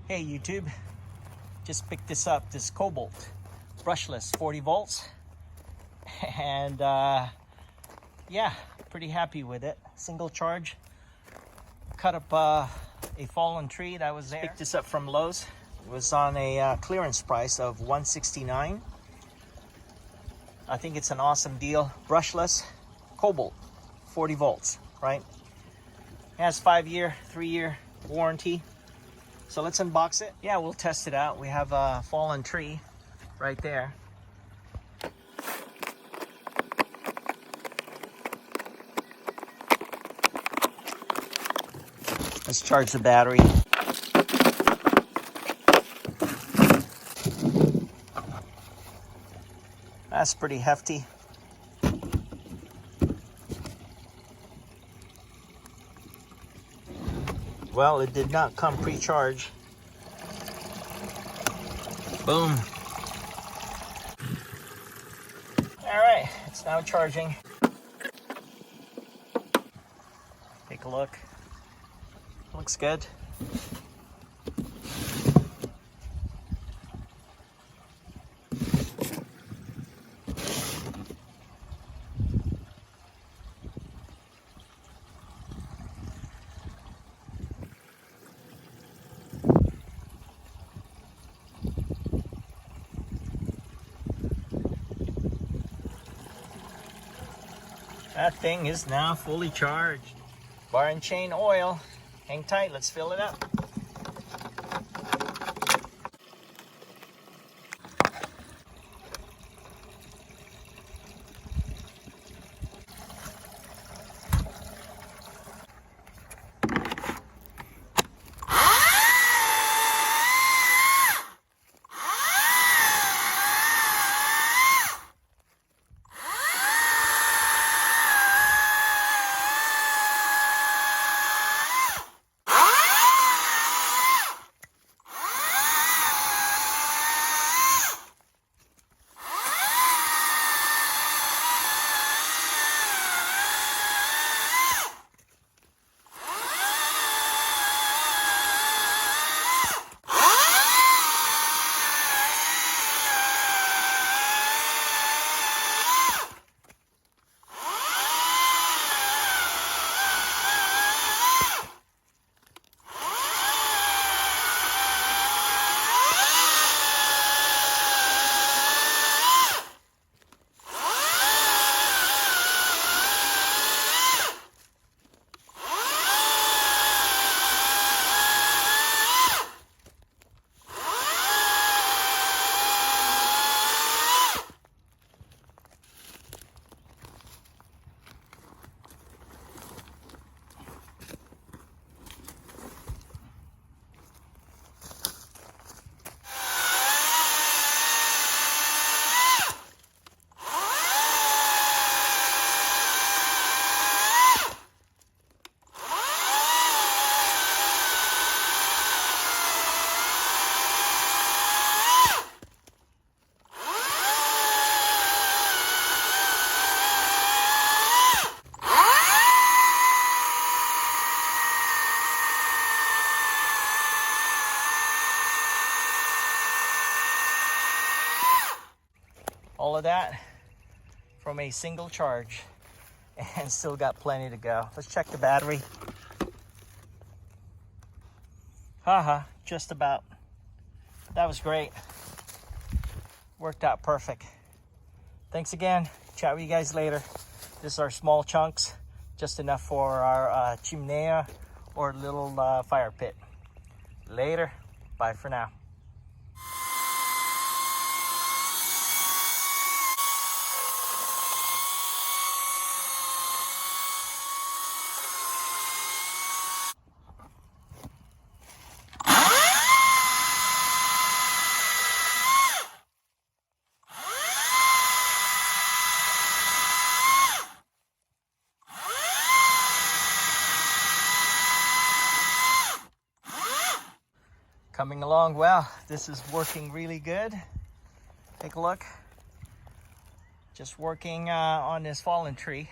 Hey YouTube, just picked this up, this Kobalt Brushless 40 volts, and yeah, pretty happy with it. Single charge, cut up a fallen tree that was there. Picked this up from Lowe's. It was on a clearance price of $169. I think it's an awesome deal. Brushless Kobalt 40 volts, right? It has 5-year, 3-year warranty. So let's unbox it. Yeah, we'll test it out. We have a fallen tree right there. Let's charge the battery. That's pretty hefty. Well, it did not come pre-charged. Boom. All right, it's now charging. Take a look. Looks good. That thing is now fully charged. Bar and chain oil. Hang tight, let's fill it up. All of that from a single charge, and still got plenty to go. Let's check the battery. Haha, just about. That was great. Worked out perfect. Thanks again. Chat with you guys later. This is our small chunks, just enough for our chimenea or little fire pit. Later. Bye for now. Coming along well. This is working really good. Take a look. Just working on this fallen tree.